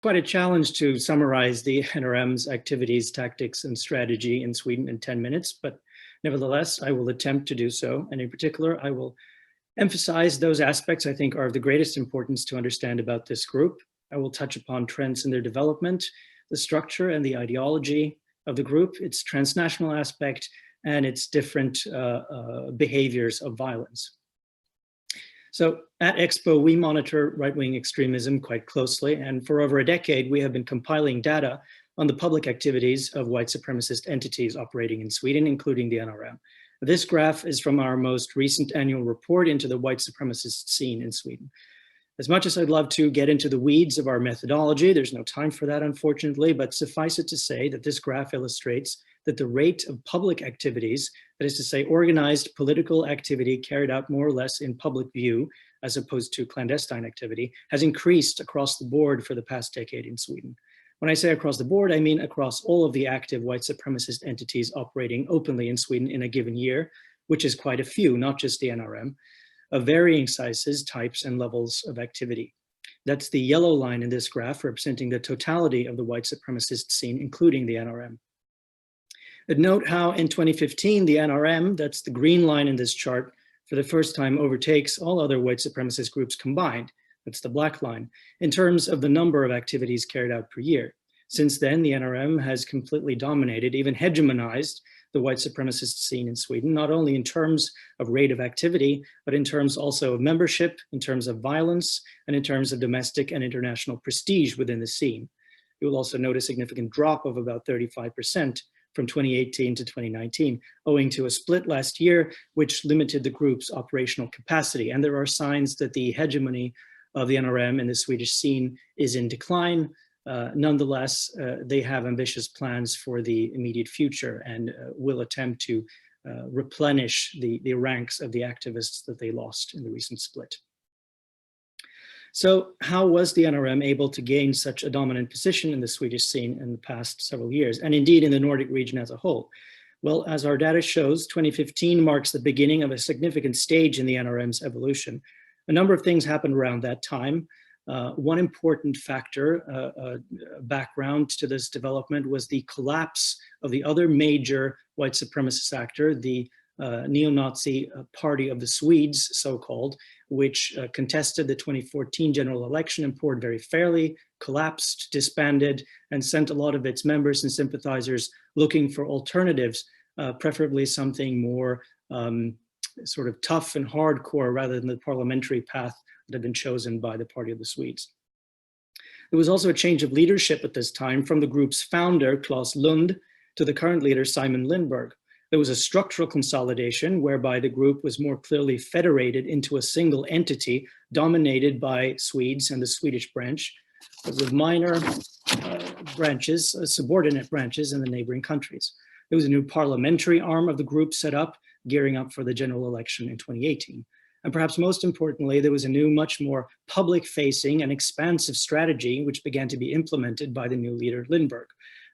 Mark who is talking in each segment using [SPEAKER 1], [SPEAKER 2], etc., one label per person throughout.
[SPEAKER 1] quite a challenge to summarize the NRM's activities, tactics, and strategy in Sweden in 10 minutes, but nevertheless, I will attempt to do so. And in particular, I will emphasize those aspects I think are of the greatest importance to understand about this group. I will touch upon trends in their development, the structure and the ideology of the group, its transnational aspect, and its different behaviors of violence. So at Expo, we monitor right-wing extremism quite closely, and for over a decade, we have been compiling data on the public activities of white supremacist entities operating in Sweden, including the NRM. This graph is from our most recent annual report into the white supremacist scene in Sweden. As much as I'd love to get into the weeds of our methodology, there's no time for that, unfortunately, but suffice it to say that this graph illustrates that the rate of public activities, that is to say, organized political activity carried out more or less in public view, as opposed to clandestine activity, has increased across the board for the past decade in Sweden. When I say across the board, I mean across all of the active white supremacist entities operating openly in Sweden in a given year, which is quite a few, not just the NRM, of varying sizes, types, and levels of activity. That's the yellow line in this graph representing the totality of the white supremacist scene, including the NRM. But note how in 2015, the NRM, that's the green line in this chart, for the first time overtakes all other white supremacist groups combined. That's the black line, in terms of the number of activities carried out per year. Since then, the NRM has completely dominated, even hegemonized, the white supremacist scene in Sweden, not only in terms of rate of activity, but in terms also of membership, in terms of violence, and in terms of domestic and international prestige within the scene. You will also note a significant drop of about 35% from 2018 to 2019, owing to a split last year, which limited the group's operational capacity. And there are signs that the hegemony of the NRM in the Swedish scene is in decline. Nonetheless, they have ambitious plans for the immediate future and will attempt to replenish the ranks of the activists that they lost in the recent split. So how was the NRM able to gain such a dominant position in the Swedish scene in the past several years, and indeed in the Nordic region as a whole? Well, as our data shows, 2015 marks the beginning of a significant stage in the NRM's evolution. A number of things happened around that time. One important factor, background to this development, was the collapse of the other major white supremacist actor, the neo-Nazi Party of the Swedes, so-called, which contested the 2014 general election and poured very fairly, collapsed, disbanded, and sent a lot of its members and sympathizers looking for alternatives, preferably something more sort of tough and hardcore rather than the parliamentary path that had been chosen by the Party of the Swedes. There was also a change of leadership at this time from the group's founder, Claes Lund, to the current leader, Simon Lindberg. There was a structural consolidation whereby the group was more clearly federated into a single entity dominated by Swedes and the Swedish branch, but with minor branches, subordinate branches in the neighboring countries. There was a new parliamentary arm of the group set up, gearing up for the general election in 2018. And perhaps most importantly, there was a new, much more public-facing and expansive strategy which began to be implemented by the new leader, Lindberg.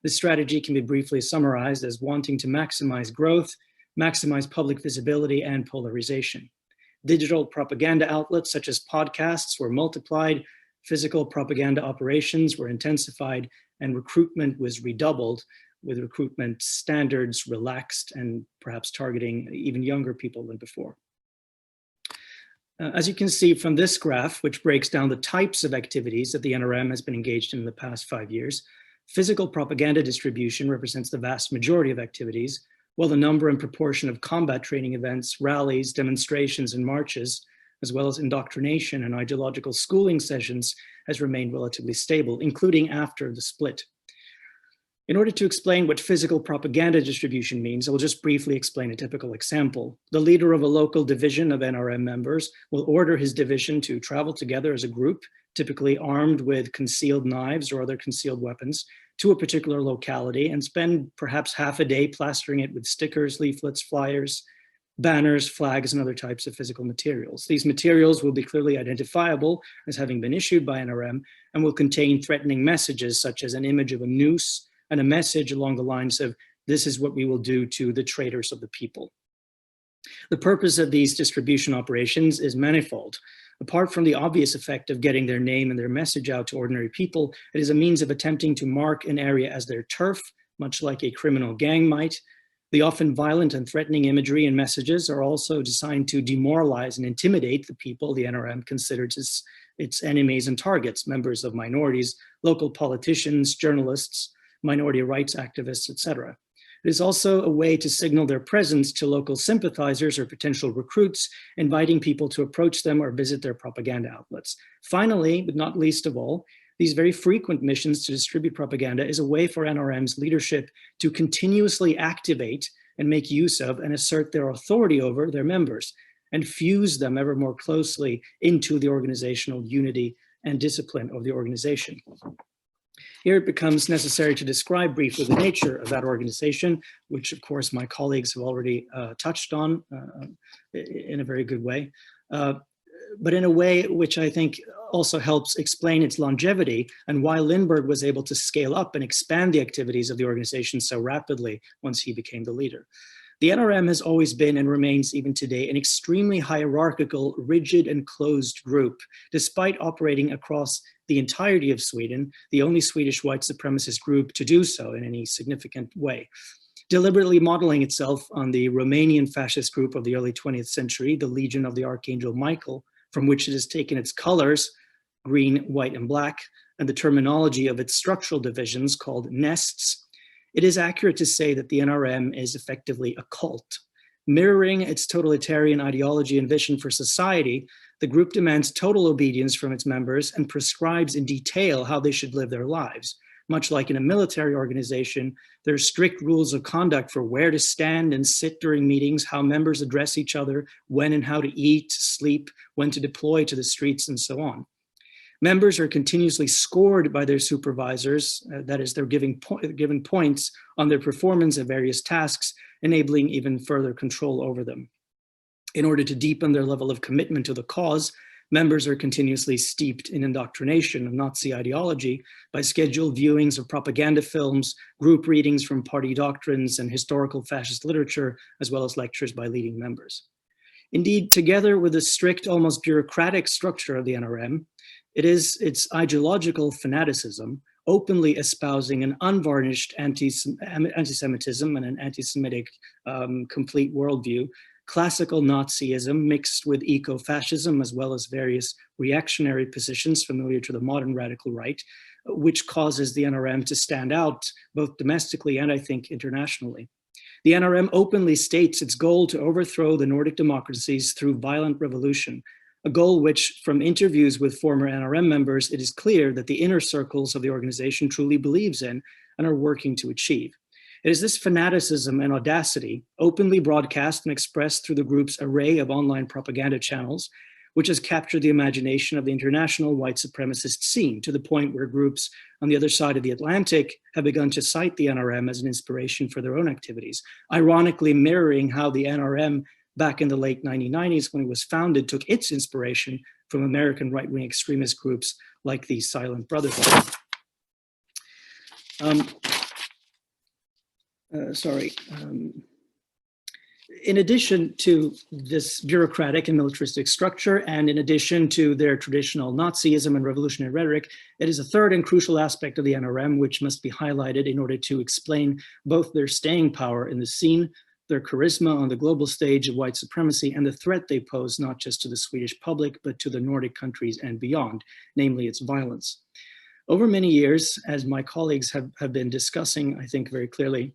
[SPEAKER 1] This strategy can be briefly summarized as wanting to maximize growth, maximize public visibility, and polarization. Digital propaganda outlets such as podcasts were multiplied, physical propaganda operations were intensified, and recruitment was redoubled, with recruitment standards relaxed and perhaps targeting even younger people than before. As you can see from this graph, which breaks down the types of activities that the NRM has been engaged in the past 5 years, physical propaganda distribution represents the vast majority of activities, while the number and proportion of combat training events, rallies, demonstrations, and marches, as well as indoctrination and ideological schooling sessions, has remained relatively stable, including after the split. In order to explain what physical propaganda distribution means, I will just briefly explain a typical example. The leader of a local division of NRM members will order his division to travel together as a group, typically armed with concealed knives or other concealed weapons, to a particular locality and spend perhaps half a day plastering it with stickers, leaflets, flyers, banners, flags, and other types of physical materials. These materials will be clearly identifiable as having been issued by NRM and will contain threatening messages such as an image of a noose and a message along the lines of, "This is what we will do to the traitors of the people." The purpose of these distribution operations is manifold. Apart from the obvious effect of getting their name and their message out to ordinary people, it is a means of attempting to mark an area as their turf, much like a criminal gang might. The often violent and threatening imagery and messages are also designed to demoralize and intimidate the people the NRM considers its enemies and targets, members of minorities, local politicians, journalists, minority rights activists, etc. It is also a way to signal their presence to local sympathizers or potential recruits, inviting people to approach them or visit their propaganda outlets. Finally, but not least of all, these very frequent missions to distribute propaganda is a way for NRM's leadership to continuously activate and make use of and assert their authority over their members and fuse them ever more closely into the organizational unity and discipline of the organization. Here it becomes necessary to describe briefly the nature of that organization, which of course my colleagues have already touched on in a very good way, but in a way which I think also helps explain its longevity and why Lindbergh was able to scale up and expand the activities of the organization so rapidly once he became the leader. The NRM has always been and remains even today an extremely hierarchical, rigid and closed group, despite operating across the entirety of Sweden, the only Swedish white supremacist group to do so in any significant way. Deliberately modeling itself on the Romanian fascist group of the early 20th century, the Legion of the Archangel Michael, from which it has taken its colors, green, white, and black, and the terminology of its structural divisions called nests, it is accurate to say that the NRM is effectively a cult. Mirroring its totalitarian ideology and vision for society, the group demands total obedience from its members and prescribes in detail how they should live their lives. Much like in a military organization, there are strict rules of conduct for where to stand and sit during meetings, how members address each other, when and how to eat, sleep, when to deploy to the streets, and so on. Members are continuously scored by their supervisors, that is, they're given points on their performance of various tasks, enabling even further control over them. In order to deepen their level of commitment to the cause, members are continuously steeped in indoctrination of Nazi ideology by scheduled viewings of propaganda films, group readings from party doctrines and historical fascist literature, as well as lectures by leading members. Indeed, together with the strict, almost bureaucratic structure of the NRM, it is its ideological fanaticism, openly espousing an unvarnished anti-Semitism and an anti-Semitic complete worldview, classical Nazism mixed with eco-fascism, as well as various reactionary positions familiar to the modern radical right, which causes the NRM to stand out both domestically and I think internationally. The NRM openly states its goal to overthrow the Nordic democracies through violent revolution, a goal which, from interviews with former NRM members, it is clear that the inner circles of the organization truly believes in and are working to achieve. It is this fanaticism and audacity, openly broadcast and expressed through the group's array of online propaganda channels, which has captured the imagination of the international white supremacist scene to the point where groups on the other side of the Atlantic have begun to cite the NRM as an inspiration for their own activities, ironically mirroring how the NRM back in the late 1990s when it was founded took its inspiration from American right-wing extremist groups like the Silent Brotherhood. In addition to this bureaucratic and militaristic structure, and in addition to their traditional Nazism and revolutionary rhetoric, it is a third and crucial aspect of the NRM which must be highlighted in order to explain both their staying power in the scene, their charisma on the global stage of white supremacy, and the threat they pose not just to the Swedish public, but to the Nordic countries and beyond, namely its violence. Over many years, as my colleagues have been discussing, I think very clearly,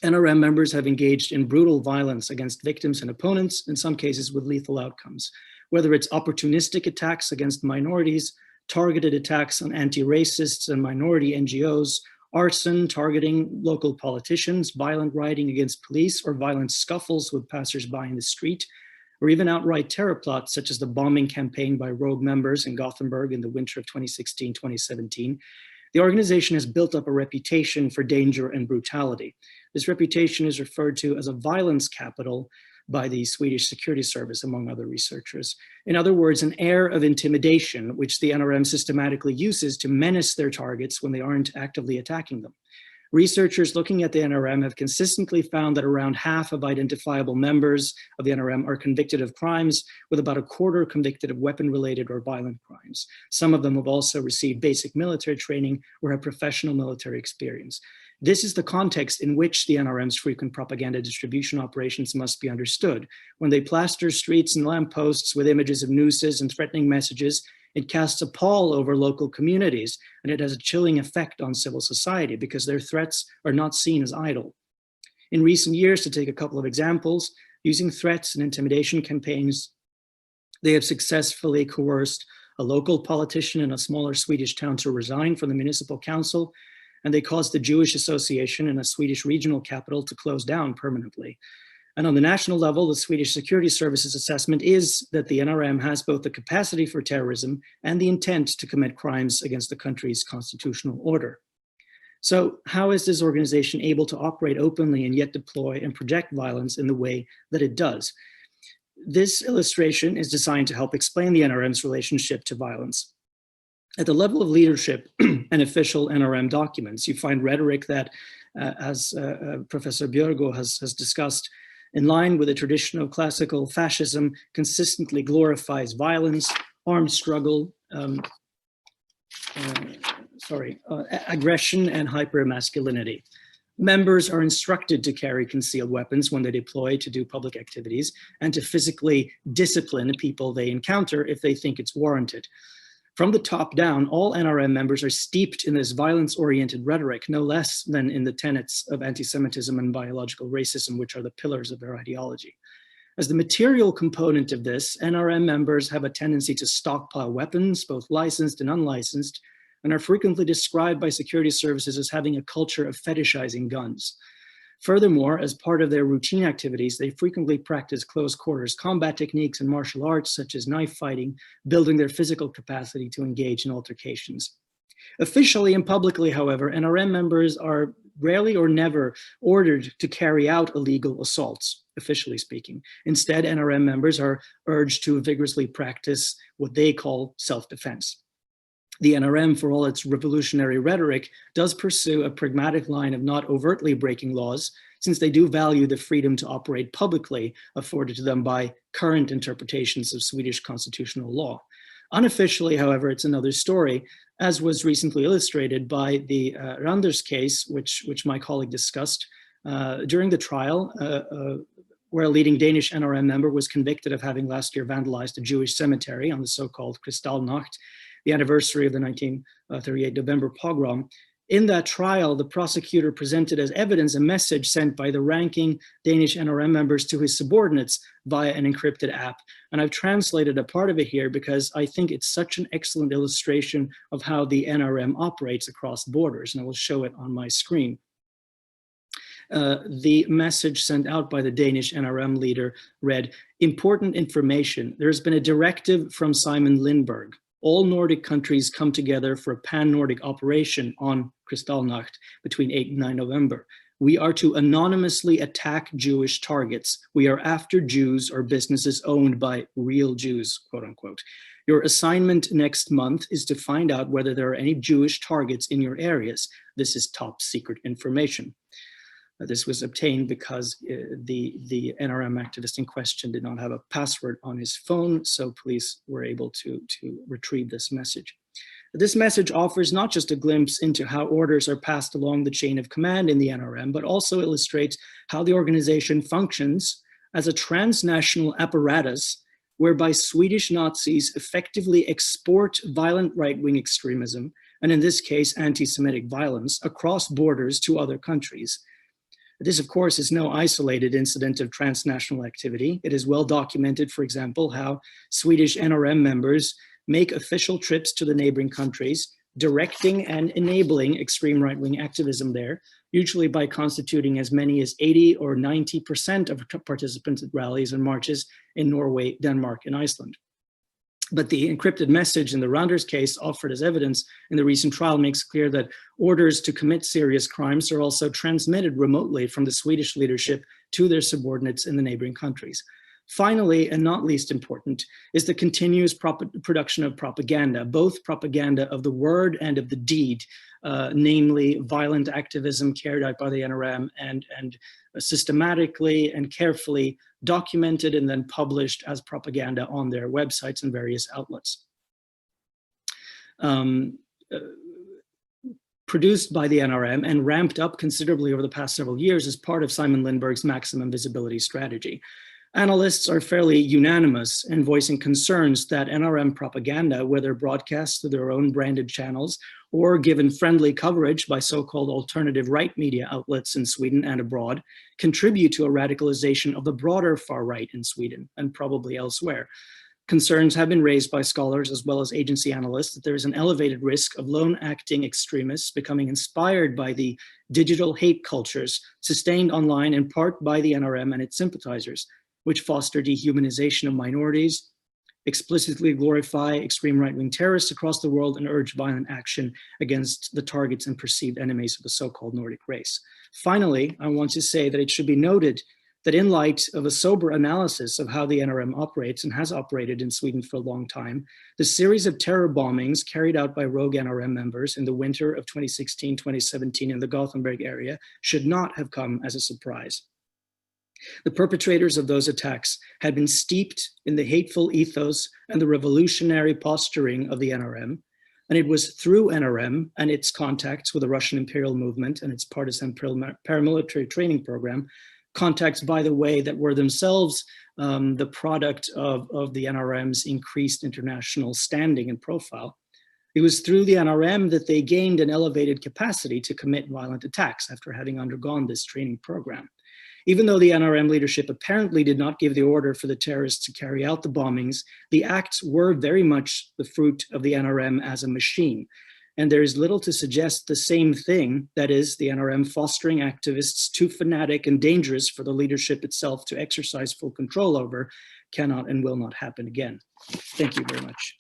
[SPEAKER 1] NRM members have engaged in brutal violence against victims and opponents, in some cases with lethal outcomes, whether it's opportunistic attacks against minorities, targeted attacks on anti-racists and minority NGOs, arson targeting local politicians, violent rioting against police, or violent scuffles with passersby in the street, or even outright terror plots such as the bombing campaign by rogue members in Gothenburg in the winter of 2016-2017. The organization has built up a reputation for danger and brutality. This reputation is referred to as a violence capital by the Swedish Security Service, among other researchers. In other words, an air of intimidation, which the NRM systematically uses to menace their targets when they aren't actively attacking them. Researchers looking at the NRM have consistently found that around half of identifiable members of the NRM are convicted of crimes, with about a quarter convicted of weapon-related or violent crimes. Some of them have also received basic military training or have professional military experience. This is the context in which the NRM's frequent propaganda distribution operations must be understood. When they plaster streets and lampposts with images of nooses and threatening messages, it casts a pall over local communities, and it has a chilling effect on civil society because their threats are not seen as idle. In recent years, to take a couple of examples, using threats and intimidation campaigns, they have successfully coerced a local politician in a smaller Swedish town to resign from the municipal council, and they caused the Jewish Association in a Swedish regional capital to close down permanently. And on the national level, the Swedish Security Services assessment is that the NRM has both the capacity for terrorism and the intent to commit crimes against the country's constitutional order. So how is this organization able to operate openly and yet deploy and project violence in the way that it does? This illustration is designed to help explain the NRM's relationship to violence. At the level of leadership and official NRM documents, you find rhetoric that, as Professor Bjørgo has discussed, in line with the tradition of classical fascism, consistently glorifies violence, armed struggle, aggression, and hypermasculinity. Members are instructed to carry concealed weapons when they deploy to do public activities and to physically discipline people they encounter if they think it's warranted. From the top down, all NRM members are steeped in this violence-oriented rhetoric, no less than in the tenets of anti-Semitism and biological racism, which are the pillars of their ideology. As the material component of this, NRM members have a tendency to stockpile weapons, both licensed and unlicensed, and are frequently described by security services as having a culture of fetishizing guns. Furthermore, as part of their routine activities, they frequently practice close quarters combat techniques and martial arts, such as knife fighting, building their physical capacity to engage in altercations. Officially and publicly, however, NRM members are rarely or never ordered to carry out illegal assaults, officially speaking. Instead, NRM members are urged to vigorously practice what they call self-defense. The NRM, for all its revolutionary rhetoric, does pursue a pragmatic line of not overtly breaking laws, since they do value the freedom to operate publicly afforded to them by current interpretations of Swedish constitutional law. Unofficially, however, it's another story, as was recently illustrated by the Randers case, which my colleague discussed. During the trial, where a leading Danish NRM member was convicted of having last year vandalized a Jewish cemetery on the so-called Kristallnacht, the anniversary of the 1938 November pogrom. In that trial, the prosecutor presented as evidence a message sent by the ranking Danish NRM members to his subordinates via an encrypted app. And I've translated a part of it here because I think it's such an excellent illustration of how the NRM operates across borders, and I will show it on my screen. The message sent out by the Danish NRM leader read, "Important information. There's been a directive from Simon Lindberg. All Nordic countries come together for a pan-Nordic operation on Kristallnacht between 8 and 9 November. We are to anonymously attack Jewish targets. We are after Jews or businesses owned by real Jews, quote unquote. Your assignment next month is to find out whether there are any Jewish targets in your areas. This is top secret information." This was obtained because the NRM activist in question did not have a password on his phone, so police were able to retrieve this message. This message offers not just a glimpse into how orders are passed along the chain of command in the NRM, but also illustrates how the organization functions as a transnational apparatus whereby Swedish Nazis effectively export violent right-wing extremism, and in this case, anti-Semitic violence, across borders to other countries. This, of course, is no isolated incident of transnational activity. It is well documented, for example, how Swedish NRM members make official trips to the neighboring countries, directing and enabling extreme right-wing activism there, usually by constituting as many as 80 or 90% of participants at rallies and marches in Norway, Denmark, and Iceland. But the encrypted message in the Randers case offered as evidence in the recent trial makes clear that orders to commit serious crimes are also transmitted remotely from the Swedish leadership to their subordinates in the neighboring countries. Finally, and not least important, is the continuous production of propaganda, both propaganda of the word and of the deed, namely violent activism carried out by the NRM and systematically and carefully documented and then published as propaganda on their websites and various outlets. Produced by the NRM and ramped up considerably over the past several years as part of Simon Lindbergh's maximum visibility strategy. Analysts are fairly unanimous in voicing concerns that NRM propaganda, whether broadcast through their own branded channels or given friendly coverage by so-called alternative right media outlets in Sweden and abroad, contribute to a radicalization of the broader far right in Sweden and probably elsewhere. Concerns have been raised by scholars as well as agency analysts that there is an elevated risk of lone-acting extremists becoming inspired by the digital hate cultures sustained online in part by the NRM and its sympathizers, which foster dehumanization of minorities, explicitly glorify extreme right-wing terrorists across the world, and urge violent action against the targets and perceived enemies of the so-called Nordic race. Finally, I want to say that it should be noted that in light of a sober analysis of how the NRM operates and has operated in Sweden for a long time, the series of terror bombings carried out by rogue NRM members in the winter of 2016-2017 in the Gothenburg area should not have come as a surprise. The perpetrators of those attacks had been steeped in the hateful ethos and the revolutionary posturing of the NRM, and it was through NRM and its contacts with the Russian imperial movement and its partisan paramilitary training program, contacts, by the way, that were themselves the product of the NRM's increased international standing and profile. It was through the NRM that they gained an elevated capacity to commit violent attacks after having undergone this training program. Even though the NRM leadership apparently did not give the order for the terrorists to carry out the bombings, the acts were very much the fruit of the NRM as a machine. And there is little to suggest the same thing, that is, the NRM fostering activists too fanatic and dangerous for the leadership itself to exercise full control over, cannot and will not happen again. Thank you very much.